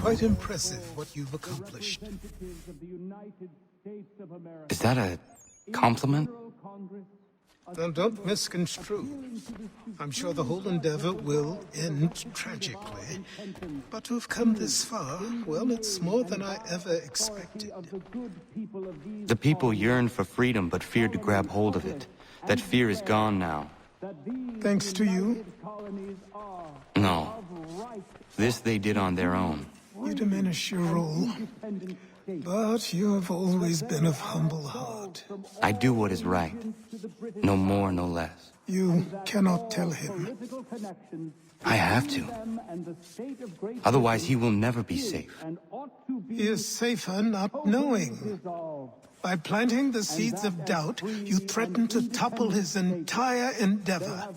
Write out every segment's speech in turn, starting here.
quite impressive what you've accomplished. Is that a compliment? Now, don't misconstrue. I'm sure the whole endeavor will end tragically. But to have come this far, well, it's more than I ever expected. The people yearned for freedom but feared to grab hold of it. That fear is gone now. Thanks to you? No. This they did on their own. You diminish your role. But you have always been of humble heart. I do what is right. No more, no less. You cannot tell him. I have to. Otherwise, he will never be safe. He is safer not knowing. By planting the seeds of doubt, you threaten to topple his entire endeavor.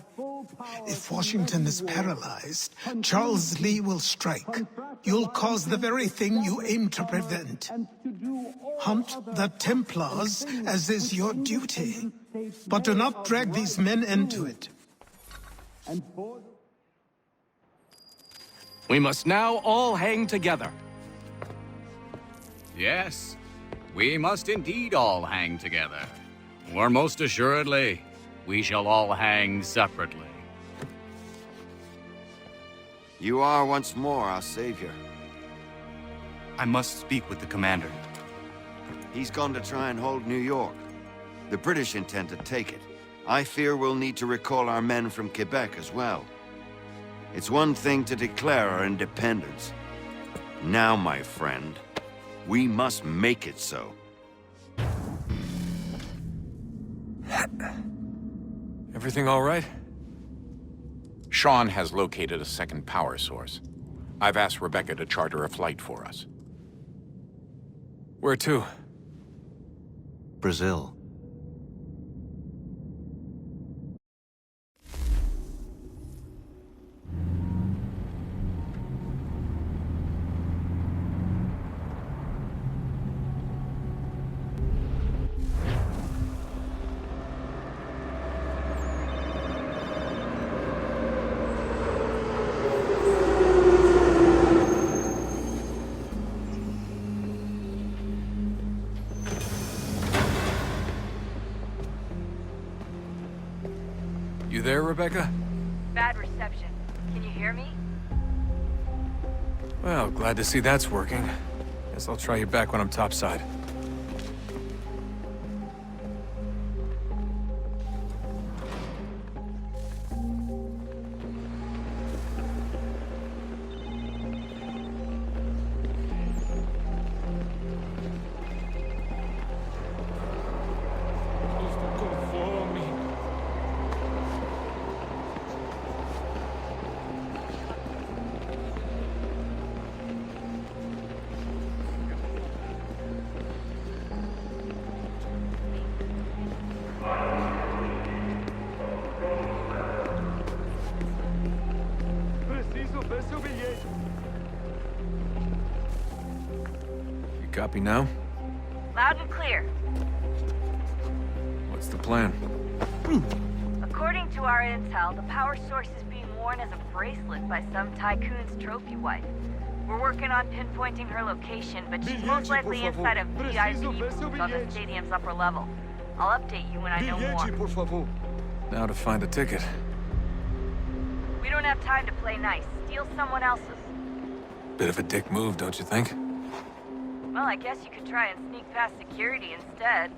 If Washington is paralyzed, Charles Lee will strike. You'll cause the very thing you aim to prevent. Hunt the Templars, as is your duty. But do not drag these men into it. We must now all hang together. Yes, we must indeed all hang together. Or most assuredly, we shall all hang separately. You are once more our savior. I must speak with the commander. He's gone to try and hold New York. The British intend to take it. I fear we'll need to recall our men from Quebec as well. It's one thing to declare our independence. Now, my friend, we must make it so. Everything all right? Sean has located a second power source. I've asked Rebecca to charter a flight for us. Where to? Brazil. You there, Rebecca? Bad reception. Can you hear me? Well, glad to see that's working. Guess I'll try you back when I'm topside. You copy now? Loud and clear. What's the plan? According to our intel, the power source is being worn as a bracelet by some tycoon's trophy wife. We're working on pinpointing her location, but she's most likely inside a VIP booth on the stadium's upper level. I'll update you when I know more. Now to find a ticket. We don't have time to play nice. Steal someone else's. Bit of a dick move, don't you think? Well, I guess you could try and sneak past security instead.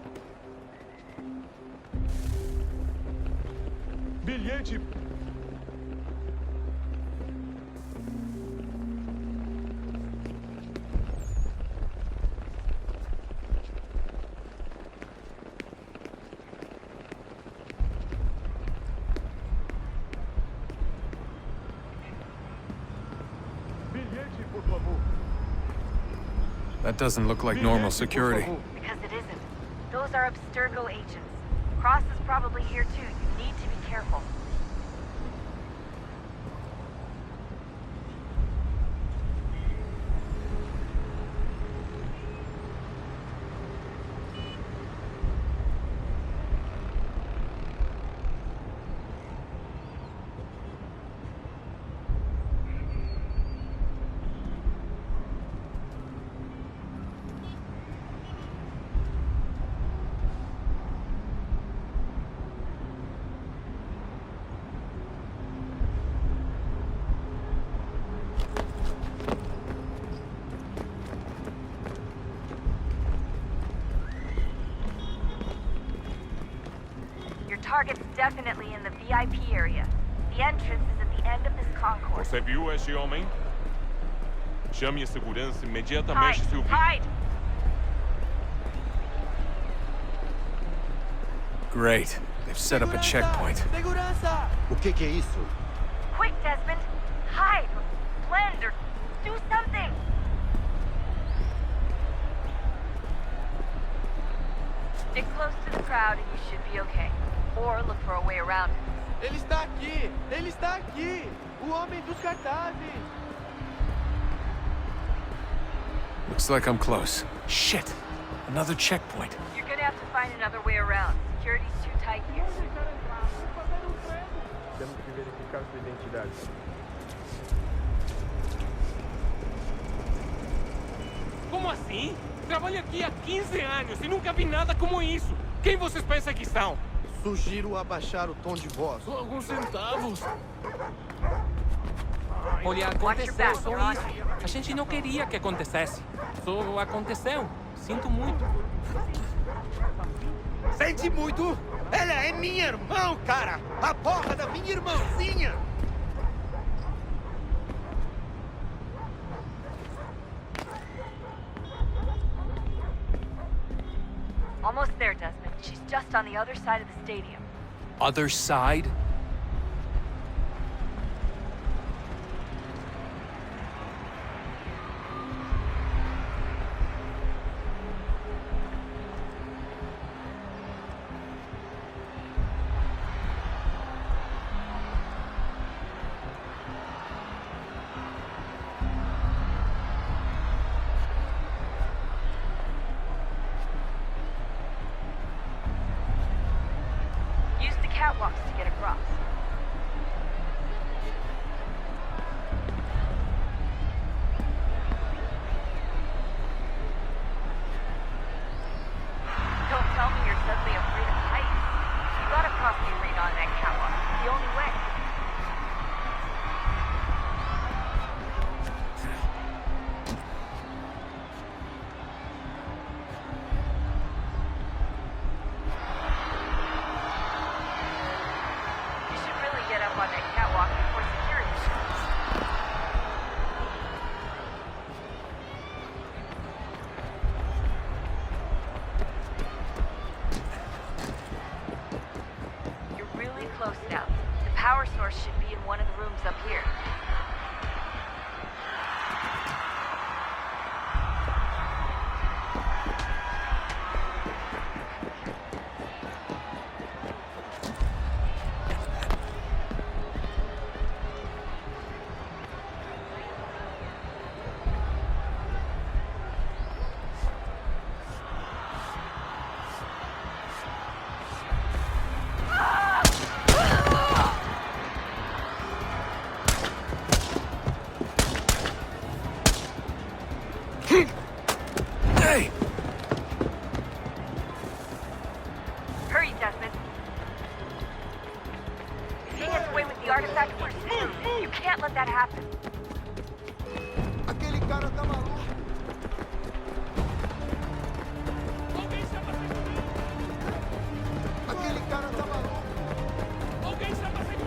That doesn't look like normal security. Because it isn't. Those are Abstergo agents. Cross is probably here too. You need to be careful. target's definitely in the VIP area. The entrance is at the end of this concourse. Você viu este homem? Chame a segurança imediatamente, Hide! Sylvie. Hide! Great. They've set up a checkpoint. O que é isso? Quick, Desmond! Hide! Or blend! Or do something! Stick close to the crowd and you should be okay. Or look for a way around it. Ele está aqui! Ele está aqui! O homem dos cartazes! Looks like I'm close. Shit! Another checkpoint. You're gonna have to find another way around. Security's too tight here. Temos que verificar sua identidade. Como assim? Trabalho aqui há 15 anos e nunca vi nada como isso. Quem vocês pensam que são? Sugiro abaixar o tom de voz. Só alguns centavos. Olha, aconteceu só isso. A gente não queria que acontecesse. Só aconteceu. Sinto muito. Sente muito? Ela é minha irmã, cara! A porra da minha irmãzinha! Almost there, Desmond. She's just on the other side of the stadium. Other side? Use the catwalks to get across. Don't tell me you're suddenly afraid of heights. You gotta cross the arena on that catwalk. It's the only way. You should really get up on that catwalk before security shows. You're really close now. The power source should be in one of the rooms up here. Hey! Hurry, Desmond. He gets away with the artifact first. You can't let that happen. Aquele cara tá maluco! Alguém chama a segurança! Aquele cara tá maluco! Alguém chama a segurança!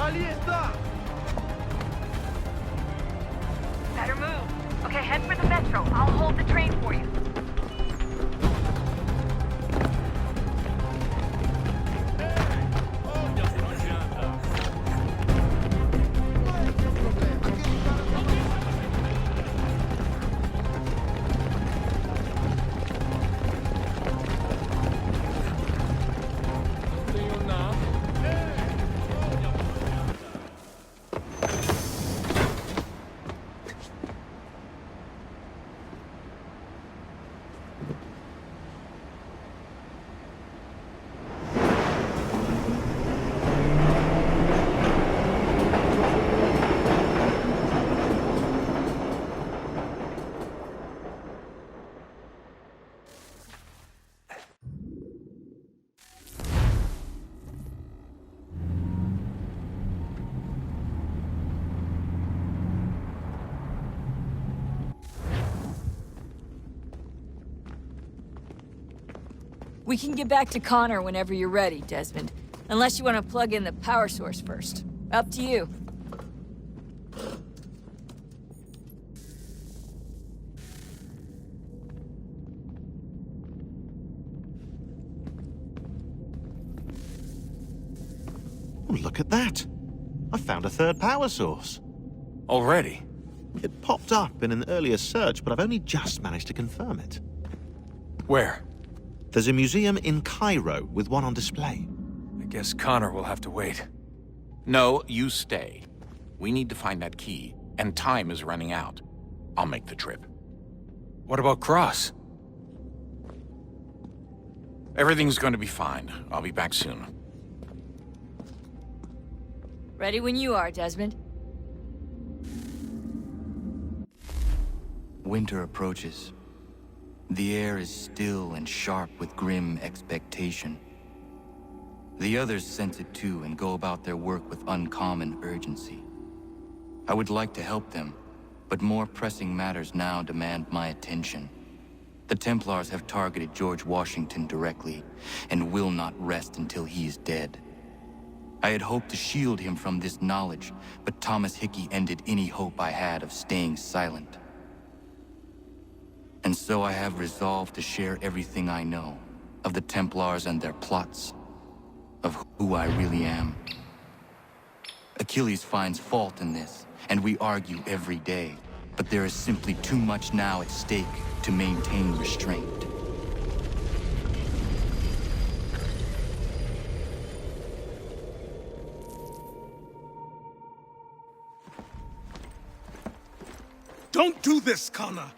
Ali está! Better move. Okay, head for the metro. I'll hold the train for you. Olha, não adianta. Aquele cara tá maluco! We can get back to Connor whenever you're ready, Desmond. Unless you want to plug in the power source first. Up to you. Oh, look at that. I found a third power source. Already? It popped up in an earlier search, but I've only just managed to confirm it. Where? There's a museum in Cairo with one on display. I guess Connor will have to wait. No, you stay. We need to find that key, and time is running out. I'll make the trip. What about Cross? Everything's going to be fine. I'll be back soon. Ready when you are, Desmond. Winter approaches. The air is still and sharp with grim expectation. The others sense it too and go about their work with uncommon urgency. I would like to help them, but more pressing matters now demand my attention. The Templars have targeted George Washington directly, and will not rest until he is dead. I had hoped to shield him from this knowledge, but Thomas Hickey ended any hope I had of staying silent. And so I have resolved to share everything I know of the Templars and their plots, of who I really am. Achilles finds fault in this, and we argue every day, but there is simply too much now at stake to maintain restraint. Don't do this, Connor!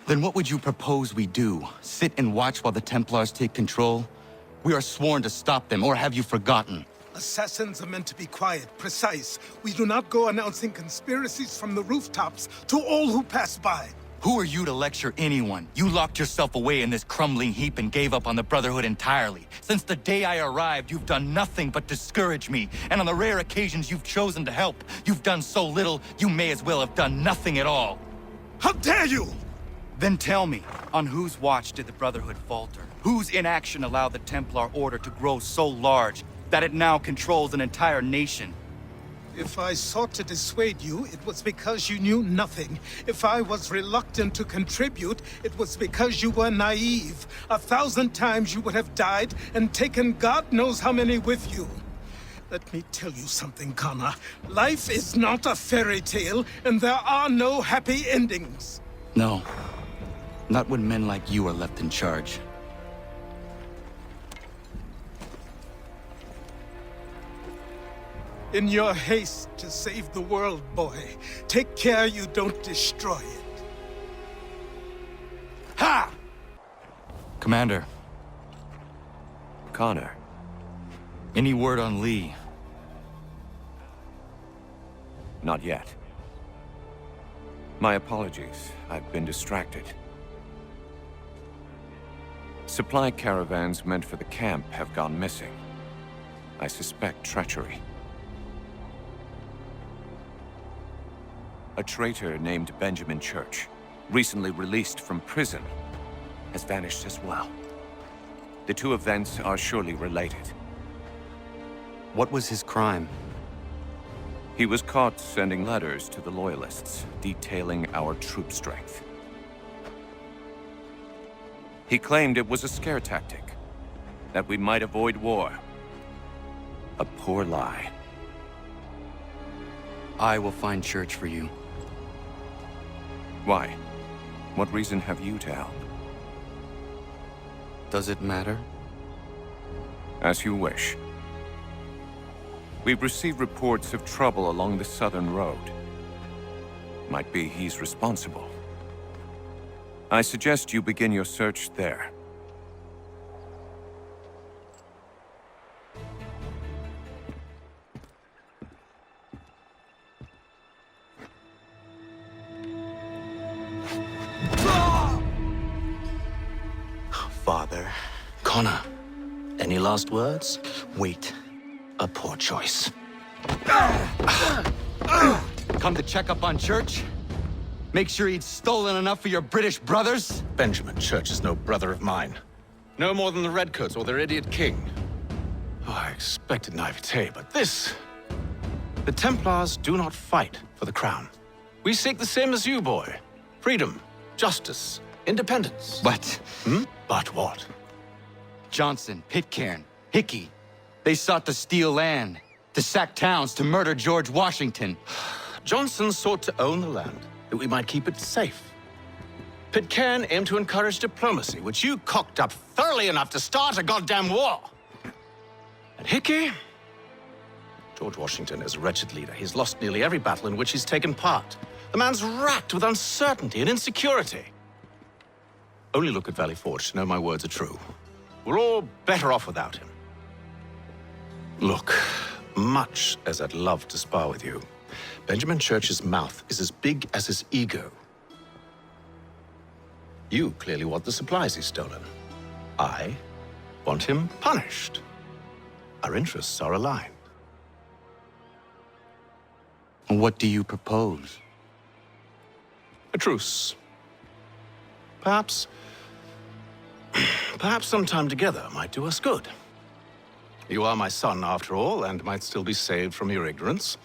Then what would you propose we do? Sit and watch while the Templars take control? We are sworn to stop them, or have you forgotten? Assassins are meant to be quiet, precise. We do not go announcing conspiracies from the rooftops to all who pass by. Who are you to lecture anyone? You locked yourself away in this crumbling heap and gave up on the Brotherhood entirely. Since the day I arrived, you've done nothing but discourage me. And on the rare occasions you've chosen to help, you've done so little, you may as well have done nothing at all. How dare you! Then tell me, on whose watch did the Brotherhood falter? Whose inaction allowed the Templar Order to grow so large that it now controls an entire nation? If I sought to dissuade you, it was because you knew nothing. If I was reluctant to contribute, it was because you were naive. 1,000 times you would have died and taken God knows how many with you. Let me tell you something, Connor. Life is not a fairy tale, and there are no happy endings. No. Not when men like you are left in charge. In your haste to save the world, boy, take care you don't destroy it. Ha! Commander. Connor. Any word on Lee? Not yet. My apologies. I've been distracted. Supply caravans meant for the camp have gone missing. I suspect treachery. A traitor named Benjamin Church, recently released from prison, has vanished as well. The two events are surely related. What was his crime? He was caught sending letters to the Loyalists, detailing our troop strength. He claimed it was a scare tactic, that we might avoid war. A poor lie. I will find Church for you. Why? What reason have you to help? Does it matter? As you wish. We've received reports of trouble along the southern road. Might be he's responsible. I suggest you begin your search there. Father. Connor. Any last words? Wait. A poor choice. Come to check up on Church? Make sure he'd stolen enough for your British brothers? Benjamin Church is no brother of mine. No more than the Redcoats or their idiot king. Oh, I expected naivete, but this... The Templars do not fight for the crown. We seek the same as you, boy. Freedom, justice, independence. But... But what? Johnson, Pitcairn, Hickey, they sought to steal land, to sack towns, to murder George Washington. Johnson sought to own the land, that we might keep it safe. Pitcairn aimed to encourage diplomacy, which you cocked up thoroughly enough to start a goddamn war. And Hickey? George Washington is a wretched leader. He's lost nearly every battle in which he's taken part. The man's racked with uncertainty and insecurity. Only look at Valley Forge to know my words are true. We're all better off without him. Look, much as I'd love to spar with you, Benjamin Church's mouth is as big as his ego. You clearly want the supplies he's stolen. I want him punished. Our interests are aligned. What do you propose? A truce. Perhaps some time together might do us good. You are my son, after all, and might still be saved from your ignorance.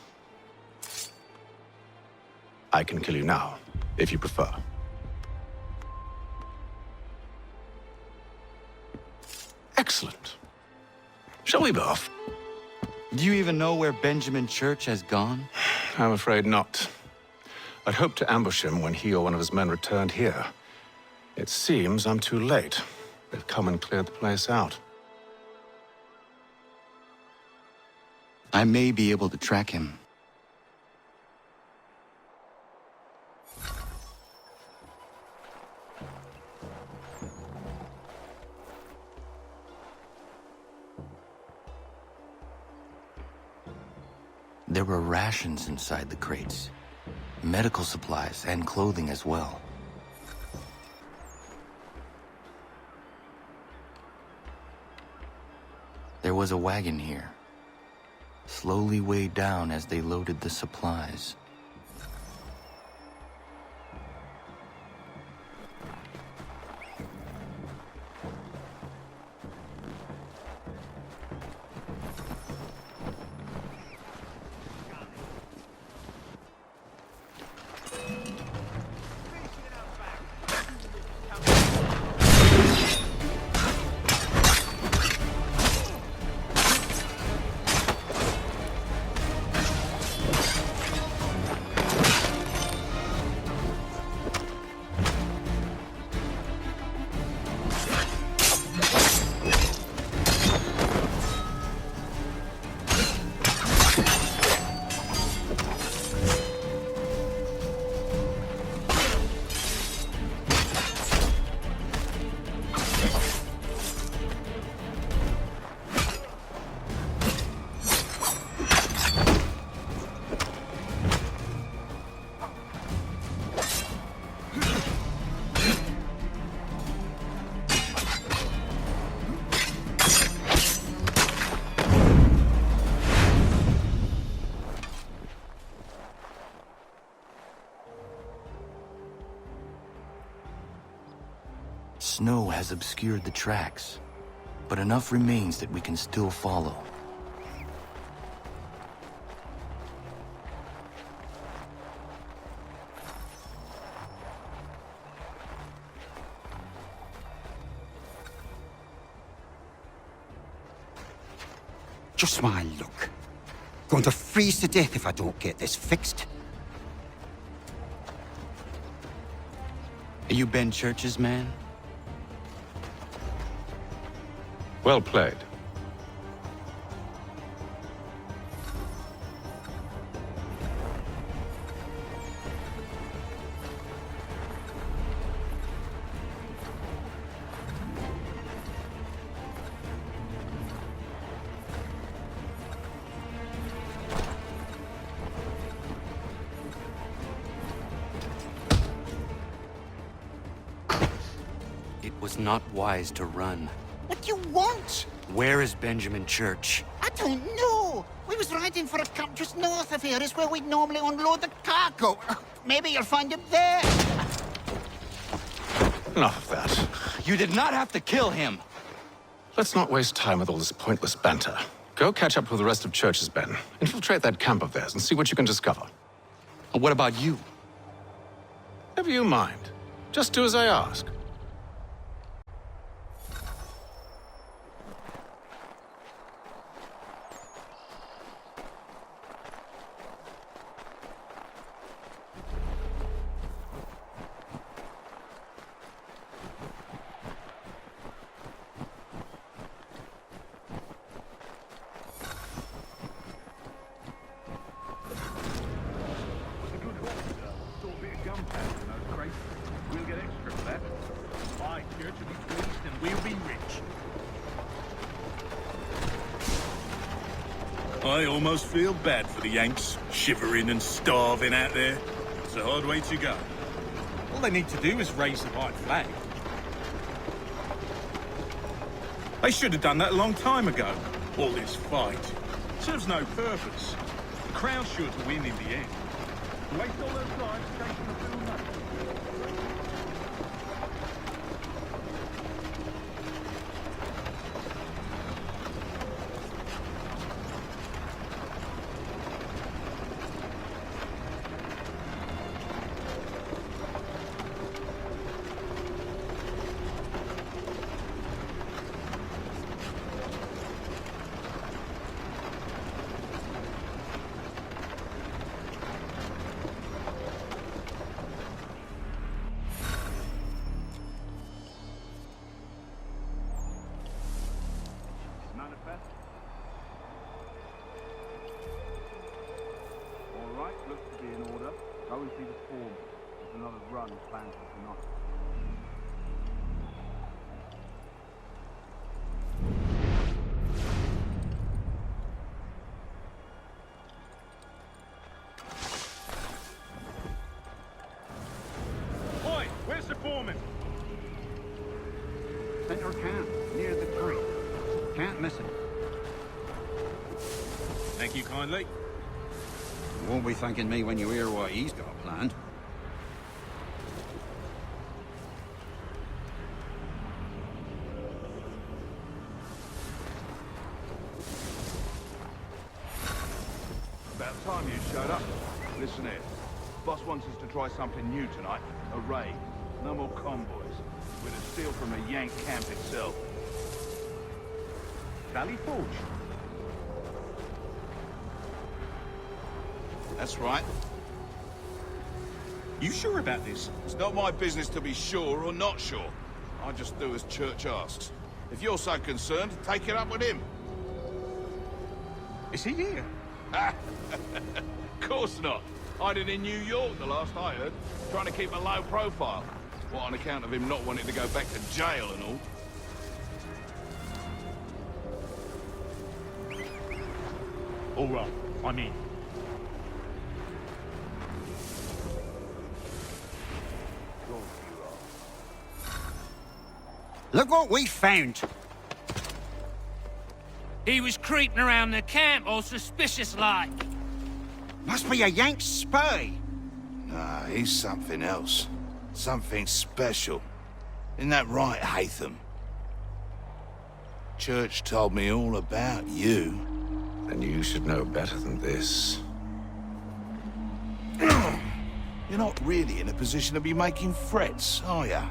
I can kill you now, if you prefer. Excellent. Shall we be off? Do you even know where Benjamin Church has gone? I'm afraid not. I'd hoped to ambush him when he or one of his men returned here. It seems I'm too late. They've come and cleared the place out. I may be able to track him. There were rations inside the crates, medical supplies and clothing as well. There was a wagon here, slowly weighed down as they loaded the supplies. Snow has obscured the tracks, but enough remains that we can still follow. Just my luck. Going to freeze to death if I don't get this fixed. Are you Ben Church's man? Well played. It was not wise to run. What do you want? Where is Benjamin Church? I don't know. We was riding for a camp just north of here. Is where we'd normally unload the cargo. Maybe you'll find him there. Enough of that. You did not have to kill him. Let's not waste time with all this pointless banter. Go catch up with the rest of Church's men. Infiltrate that camp of theirs and see what you can discover. And what about you? Never you mind. Just do as I ask. I almost feel bad for the Yanks, shivering and starving out there. It's a hard way to go. All they need to do is raise the white flag. They should have done that a long time ago. All this fight serves no purpose. The Crown's sure to win in the end. Waste all those lives chasing the fiddle note. Looks to be in order. Go and see the form. There's another run planned for tonight. Oi, where's the foreman? Center camp, near the creek. Can't miss him. Thank you kindly. You won't be thanking me when you hear what he's got planned. About time you showed up. Listen here. Boss wants us to try something new tonight. A raid. No more convoys. We're to steal from the Yank camp itself. Valley Forge. That's right. You sure about this? It's not my business to be sure or not sure. I just do as Church asks. If you're so concerned, take it up with him. Is he here? Of course not. Hiding in New York, the last I heard. Trying to keep a low profile. What, on account of him not wanting to go back to jail and all? All right, I'm in. Look what we found. He was creeping around the camp all suspicious-like. Must be a Yank spy. Nah, he's something else. Something special. Isn't that right, Haytham? Church told me all about you. Then you should know better than this. You're not really in a position to be making threats, are ya?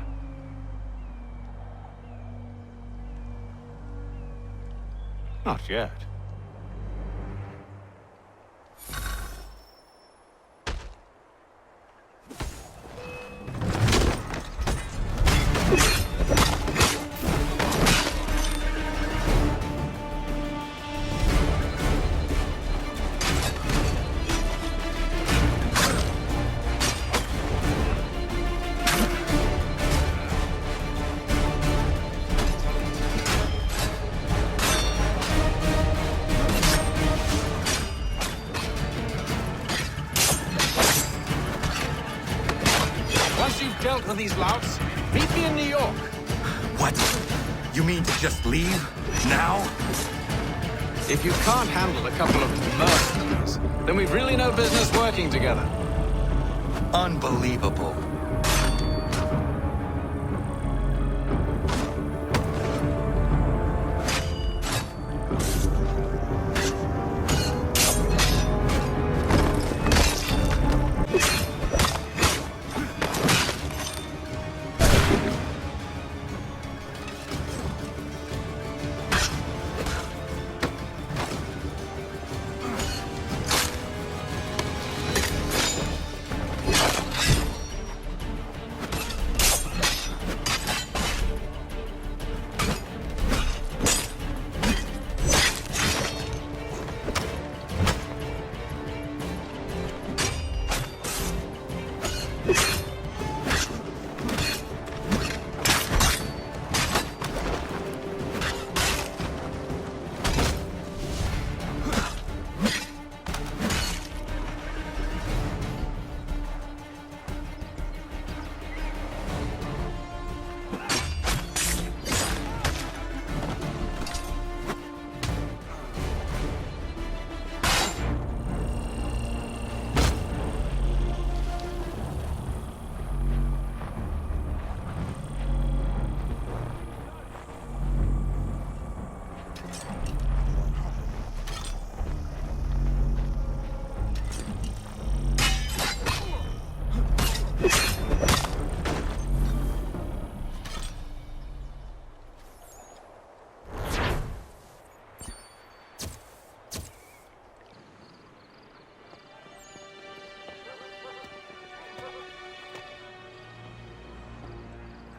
Not yet. Once you've dealt with these louts, meet me in New York. What? You mean to just leave? Now? If you can't handle a couple of mercenaries, then we've really no business working together. Unbelievable.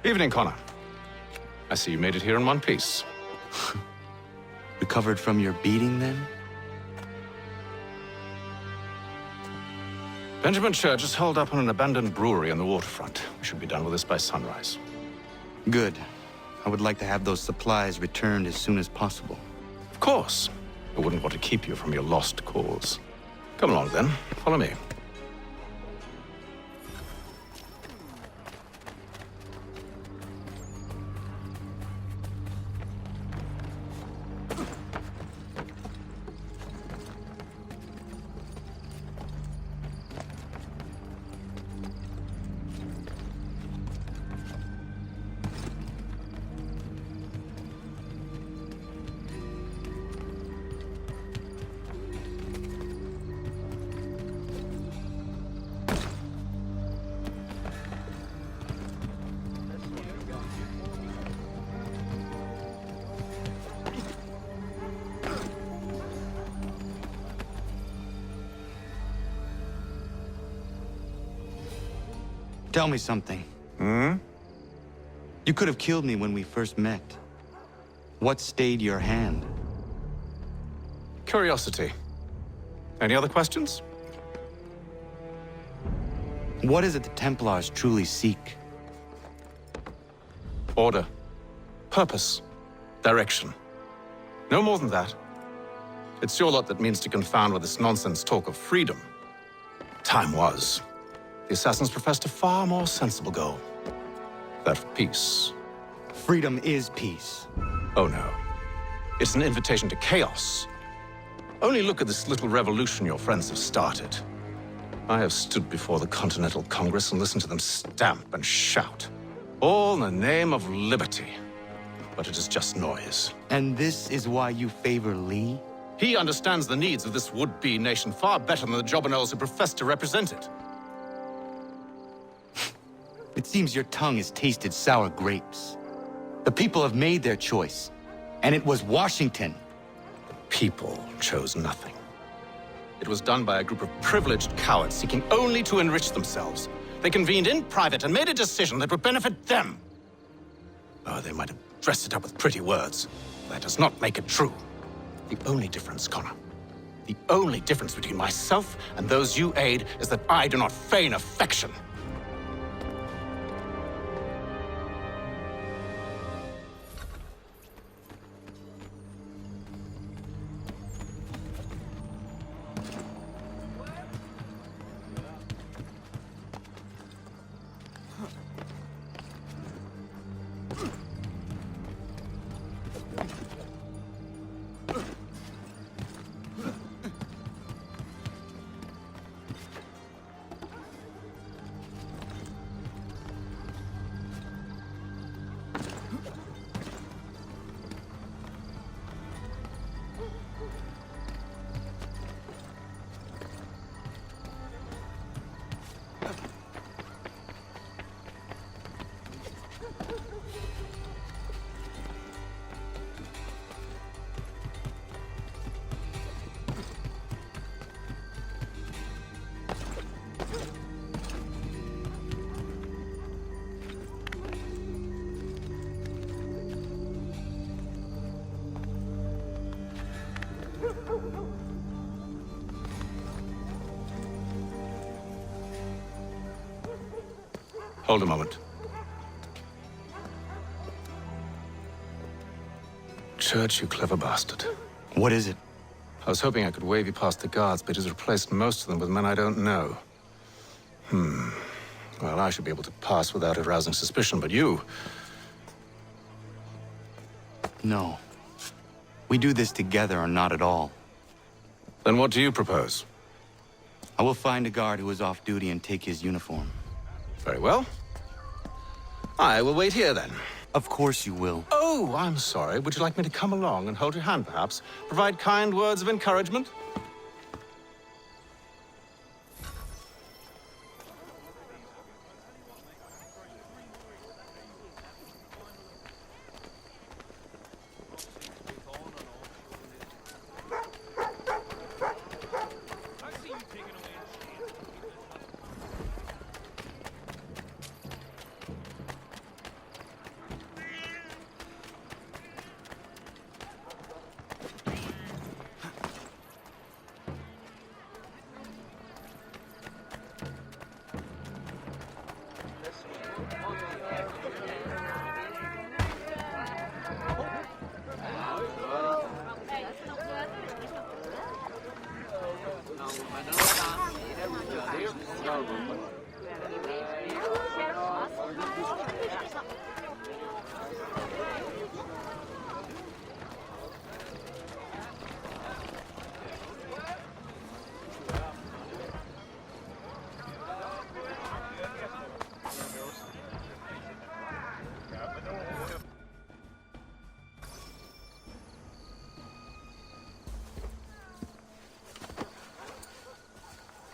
Evening, Connor. I see you made it here in one piece. Recovered from your beating, then? Benjamin Church is holed up on an abandoned brewery on the waterfront. We should be done with this by sunrise. Good. I would like to have those supplies returned as soon as possible. Of course. I wouldn't want to keep you from your lost cause. Come along, then. Follow me. Tell me something. You could have killed me when we first met. What stayed your hand? Curiosity. Any other questions? What is it the Templars truly seek? Order. Purpose. Direction. No more than that. It's your lot that means to confound with this nonsense talk of freedom. Time was. The Assassins professed a far more sensible goal. That of peace. Freedom is peace. Oh no. It's an invitation to chaos. Only look at this little revolution your friends have started. I have stood before the Continental Congress and listened to them stamp and shout. All in the name of liberty. But it is just noise. And this is why you favor Lee? He understands the needs of this would-be nation far better than the jobberknolls who profess to represent it. It seems your tongue has tasted sour grapes. The people have made their choice, and it was Washington. The people chose nothing. It was done by a group of privileged cowards seeking only to enrich themselves. They convened in private and made a decision that would benefit them. Oh, they might have dressed it up with pretty words. That does not make it true. The only difference, Connor, the only difference between myself and those you aid is that I do not feign affection. Hold a moment. Church, you clever bastard. What is it? I was hoping I could wave you past the guards, but he's replaced most of them with men I don't know. Well, I should be able to pass without arousing suspicion, but you... No. We do this together or not at all. Then what do you propose? I will find a guard who is off duty and take his uniform. Very well. I will wait here, then. Of course you will. Oh, I'm sorry. Would you like me to come along and hold your hand, perhaps? Provide kind words of encouragement?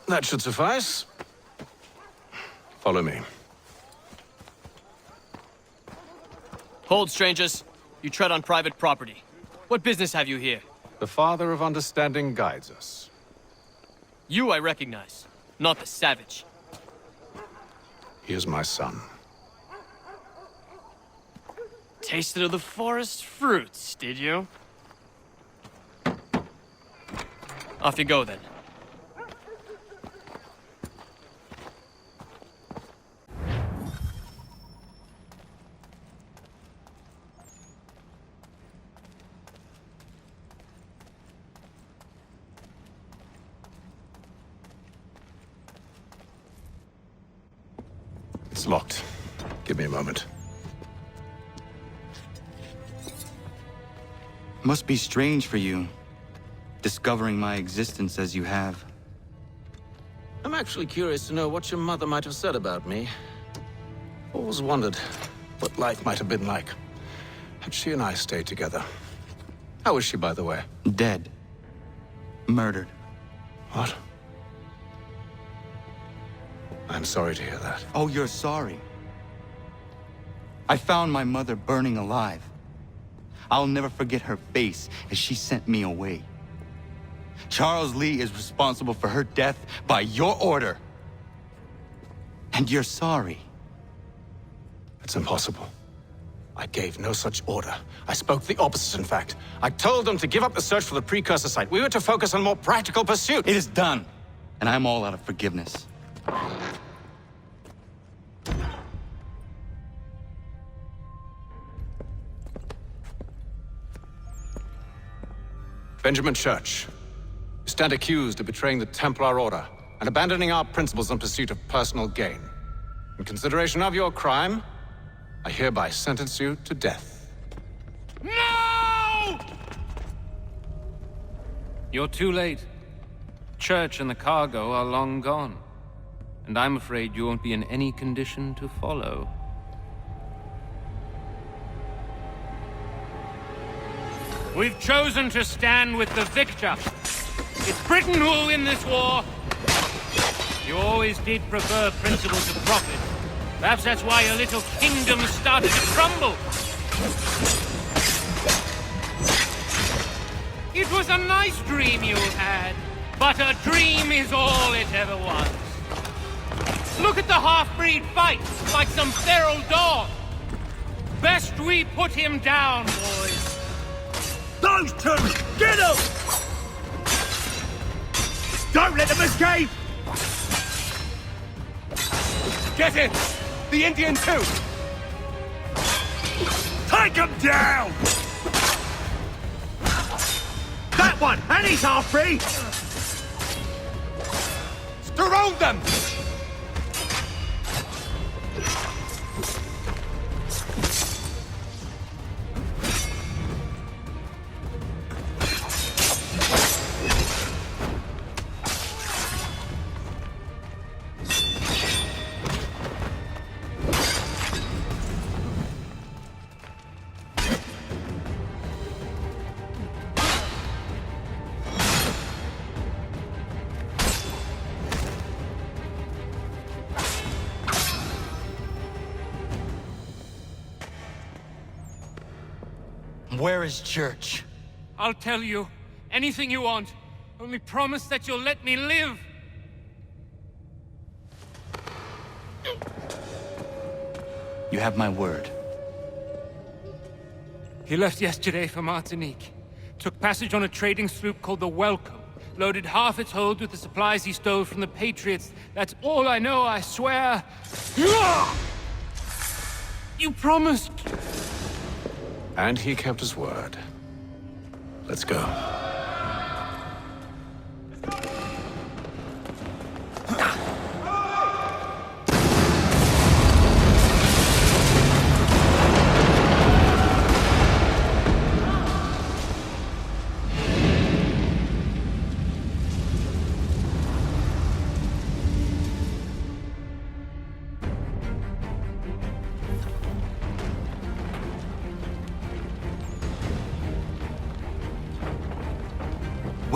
That should suffice. Follow me. Hold, strangers. You tread on private property. What business have you here? The Father of Understanding guides us. You I recognize, not the savage. He is my son. Tasted of the forest fruits, did you? Off you go, then. It's locked. Give me a moment. Must be strange for you, discovering my existence as you have. I'm actually curious to know what your mother might have said about me. Always wondered what life might have been like had she and I stayed together. How is she, by the way? Dead. Murdered. What? I'm sorry to hear that. Oh, you're sorry. I found my mother burning alive. I'll never forget her face as she sent me away. Charles Lee is responsible for her death by your order. And you're sorry. It's impossible. I gave no such order. I spoke the opposite, in fact. I told them to give up the search for the precursor site. We were to focus on more practical pursuit. It is done, and I'm all out of forgiveness. Benjamin Church, you stand accused of betraying the Templar Order and abandoning our principles in pursuit of personal gain. In consideration of your crime, I hereby sentence you to death. No! You're too late. Church and the cargo are long gone. And I'm afraid you won't be in any condition to follow. We've chosen to stand with the victor. It's Britain who will win this war. You always did prefer principles of profit. Perhaps that's why your little kingdom started to crumble. It was a nice dream you had, but a dream is all it ever was. Look at the half-breed fight, like some feral dog. Best we put him down, boys. Those two! Get them! Don't let them escape! Get it! The Indian too! Take him down! That one! And he's half-free! Surround them! Where is Church? I'll tell you anything you want. Only promise that you'll let me live. You have my word. He left yesterday for Martinique. Took passage on a trading sloop called the Welcome. Loaded half its hold with the supplies he stole from the Patriots. That's all I know, I swear. You promised. And he kept his word. Let's go.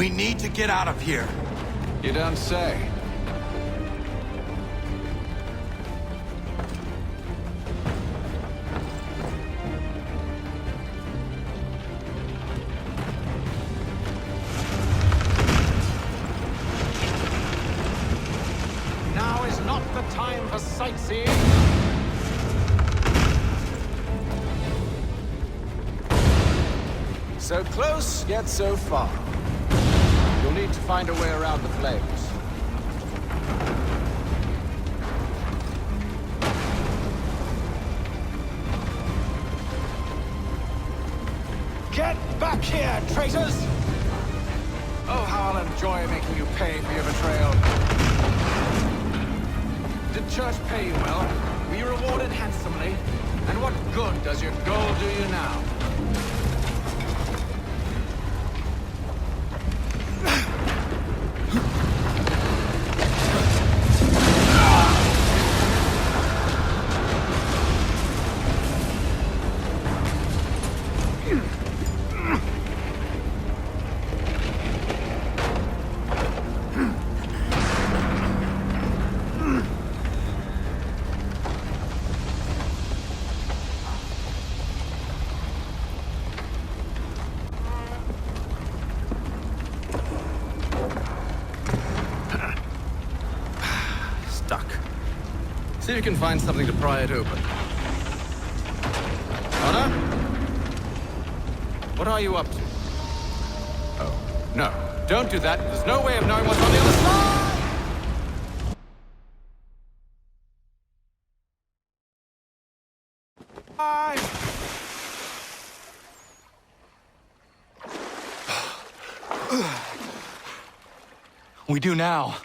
We need to get out of here. You don't say. Now is not the time for sightseeing. So close, yet so far. You'll need to find a way around the flames. Get back here, traitors! Oh, how I'll enjoy making you pay for your betrayal. Did Church pay you well? Were you rewarded handsomely? And what good does your gold do you now? See if you can find something to pry it open. Connor? What are you up to? Oh, no. Don't do that. There's no way of knowing what's on the other side! We do now.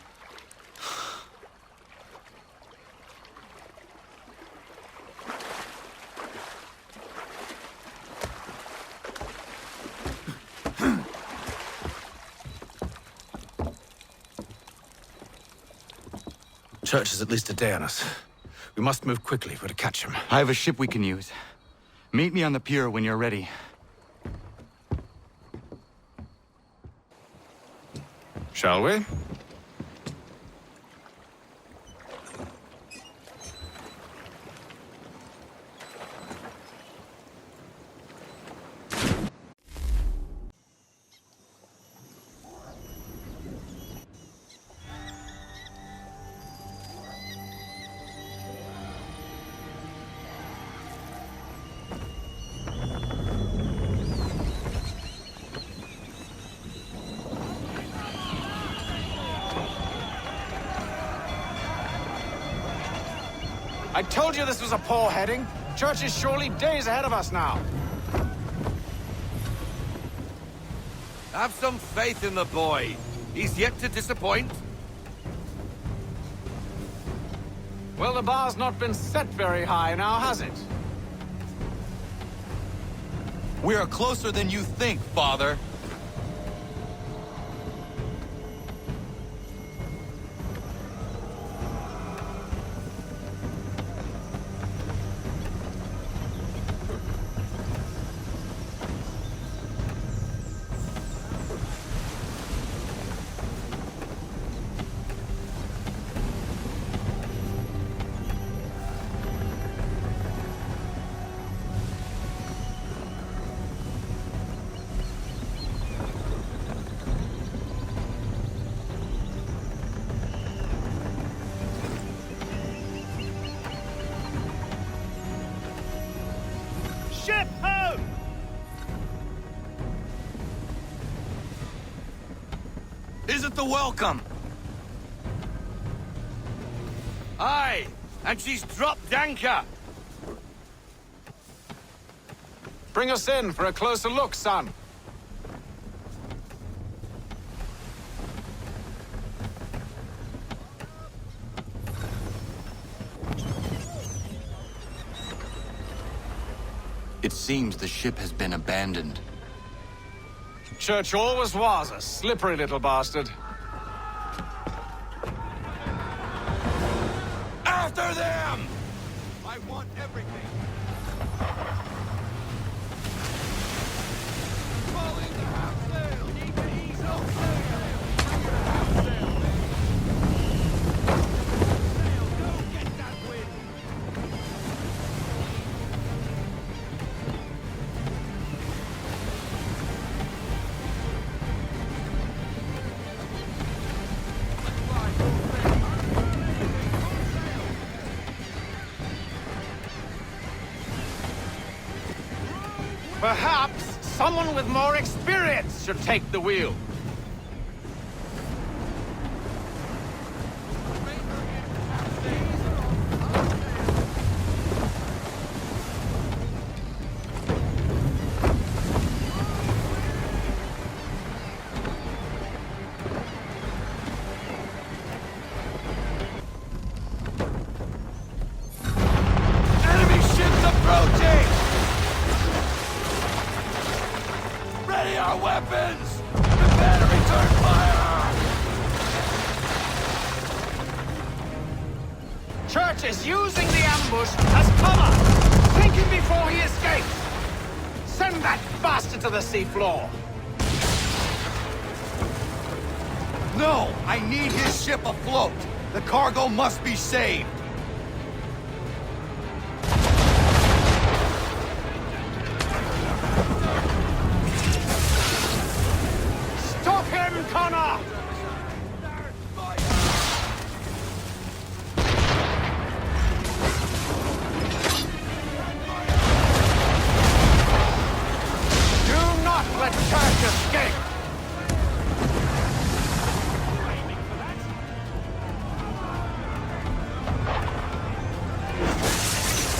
Church is at least a day on us. We must move quickly if we're to catch him. I have a ship we can use. Meet me on the pier when you're ready. Shall we? I told you this was a poor heading. Church is surely days ahead of us now. Have some faith in the boy. He's yet to disappoint. Well, the bar's not been set very high now, has it? We are closer than you think, Father. Ship home! Is it the welcome? Aye, and she's dropped anchor. Bring us in for a closer look, son. It seems the ship has been abandoned. Church always was a slippery little bastard. After them! I want everything. Falling the half sail. Need to ease Perhaps someone with more experience should take the wheel. Enemy ships approaching! Ready our weapons! Prepare to return fire! Church is using the ambush as cover, thinking before he escapes. Send that bastard to the seafloor. No! I need his ship afloat! The cargo must be saved! Stop him, Connor! Do not let Church escape!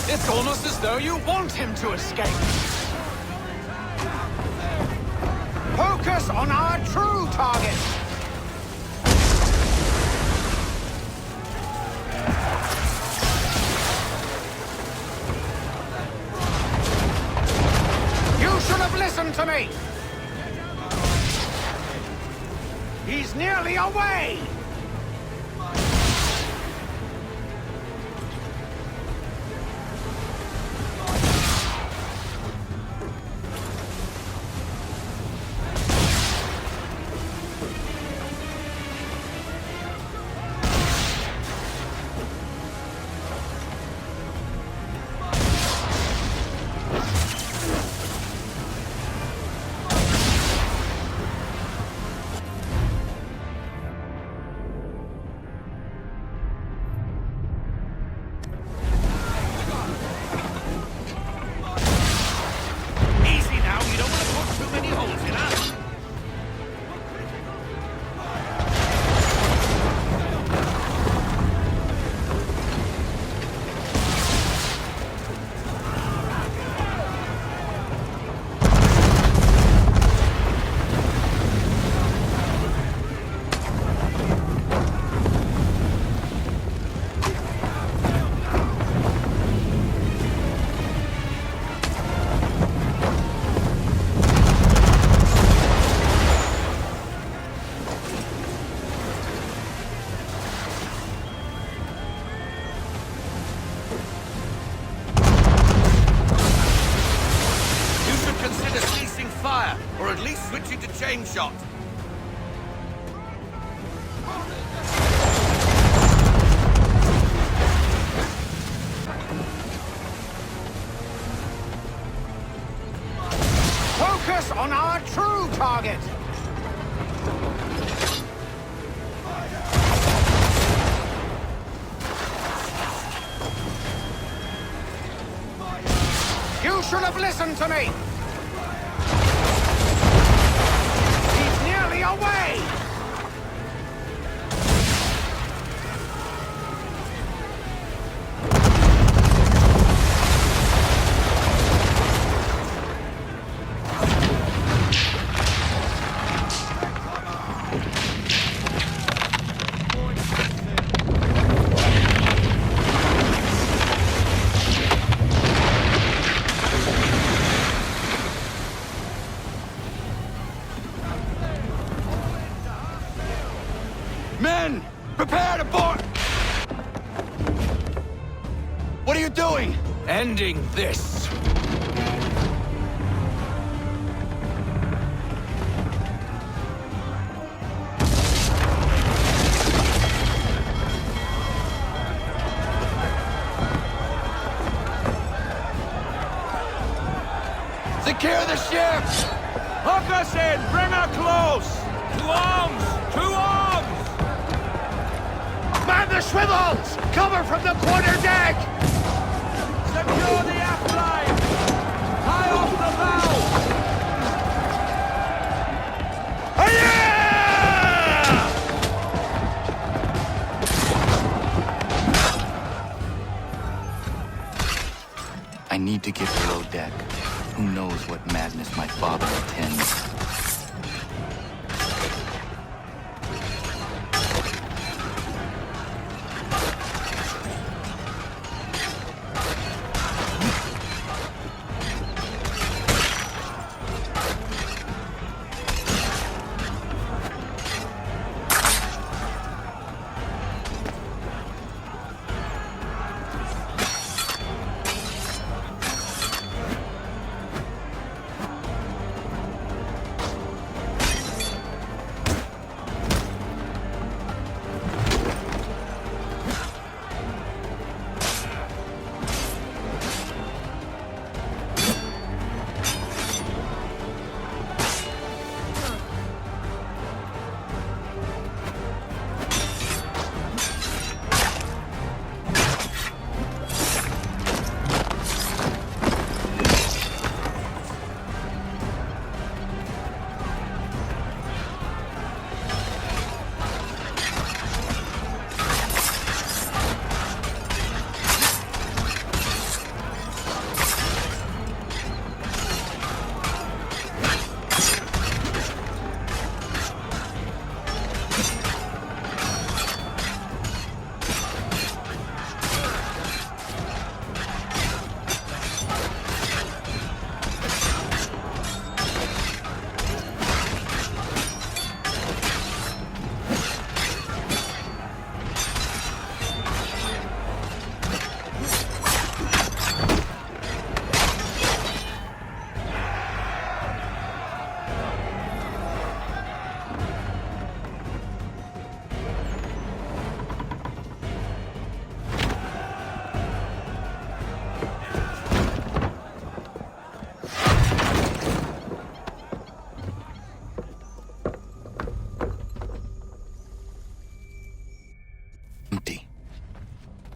It's almost as though you want him to escape. Focus on our true target! You should have listened to me! He's nearly away! Easy now, you don't want to put too many holes in us. You should consider ceasing fire, or at least switching to chain shot. Focus on our true target! You should have listened to me! He's nearly away! Men! Prepare to board! What are you doing? Ending this. Secure the ship! Hook us in! Bring her close! To arms! To arms! Man the swivels! Cover from the quarter deck! Secure the aft line! High off the bow! I need to get below deck. Who knows what madness my father intends.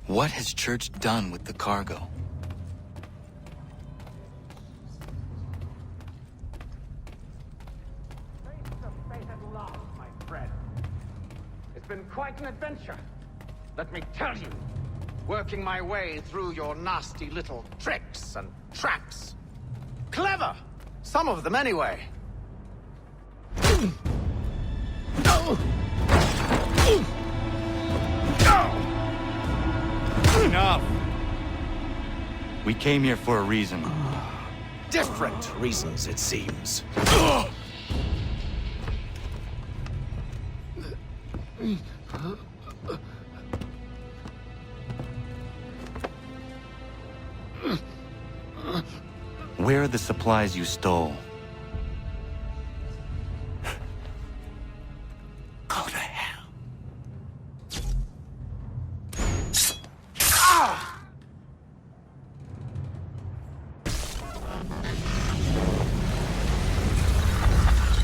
What has Church done with the cargo? It's been quite an adventure. Let me tell you. Working my way through your nasty little tricks and traps. Clever! Some of them anyway. Enough! We came here for a reason. Different reasons, it seems. Where are the supplies you stole? Go to hell.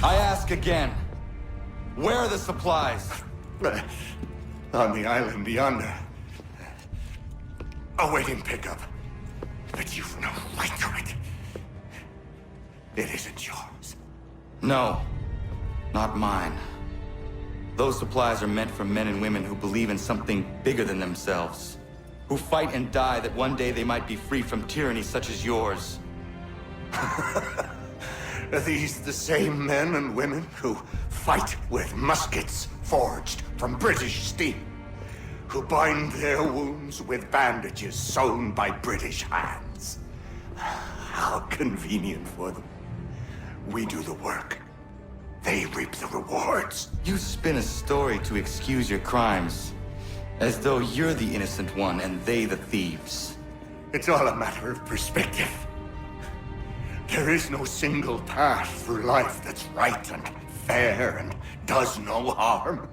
I ask again. Where are the supplies? On the island yonder. Awaiting pickup. But you've no right to it. It isn't yours. No, not mine. Those supplies are meant for men and women who believe in something bigger than themselves. Who fight and die that one day they might be free from tyranny such as yours. Are these the same men and women who fight with muskets forged from British steel? Who bind their wounds with bandages sewn by British hands? How convenient for them. We do the work. They reap the rewards. You spin a story to excuse your crimes. As though you're the innocent one and they the thieves. It's all a matter of perspective. There is no single path through life that's right and fair and does no harm.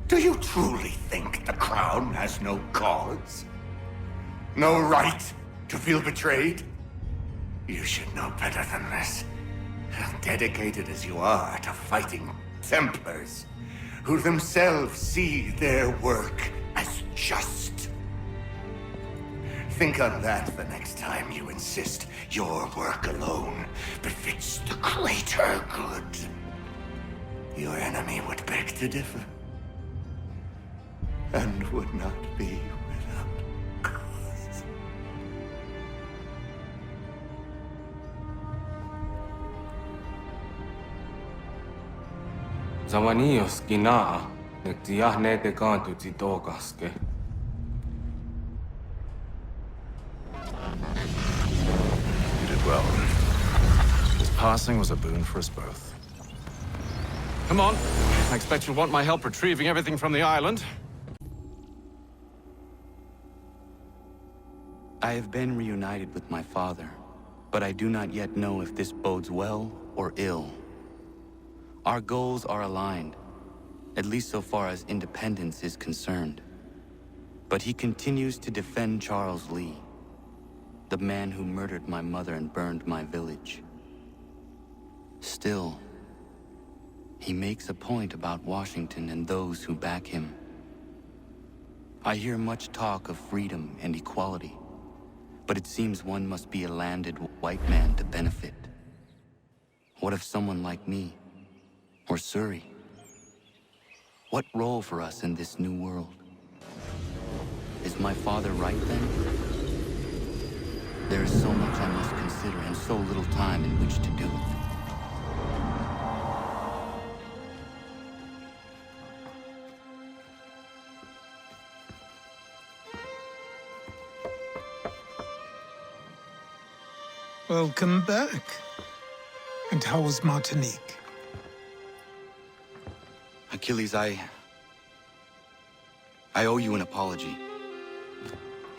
Do you truly think the Crown has no cause? No right to feel betrayed? You should know better than this. Dedicated as you are to fighting Templars, who themselves see their work as just. Think on that the next time you insist your work alone befits the greater good. Your enemy would beg to differ, and would not be without cause. Zawanios kinaa, nagtiyahne te kantu titokaske. You did well. His passing was a boon for us both. Come on. I expect you'll want my help retrieving everything from the island. I have been reunited with my father, but I do not yet know if this bodes well or ill. Our goals are aligned, at least so far as independence is concerned. But he continues to defend Charles Lee, the man who murdered my mother and burned my village. Still, he makes a point about Washington and those who back him. I hear much talk of freedom and equality, but it seems one must be a landed white man to benefit. What of someone like me, or Surrey? What role for us in this new world? Is my father right then? There is so much I must consider and so little time in which to do it. Welcome back. And how was Martinique? Achilles, I owe you an apology.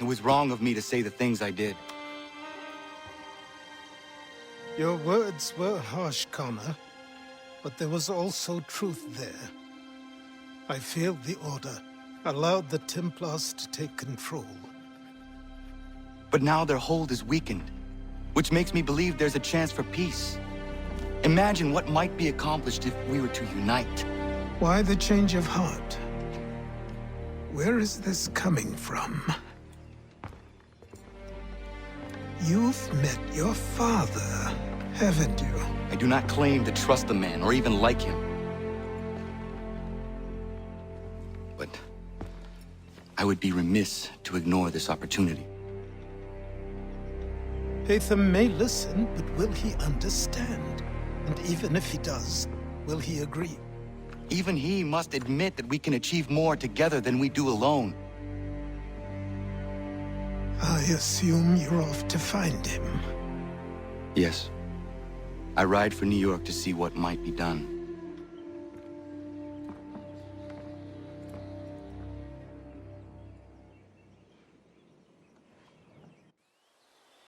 It was wrong of me to say the things I did. Your words were harsh, Connor, but there was also truth there. I failed the Order, allowed the Templars to take control. But now their hold is weakened, which makes me believe there's a chance for peace. Imagine what might be accomplished if we were to unite. Why the change of heart? Where is this coming from? You've met your father, haven't you? I do not claim to trust the man or even like him. But I would be remiss to ignore this opportunity. Hatham may listen, but will he understand? And even if he does, will he agree? Even he must admit that we can achieve more together than we do alone. I assume you're off to find him. Yes. I ride for New York to see what might be done.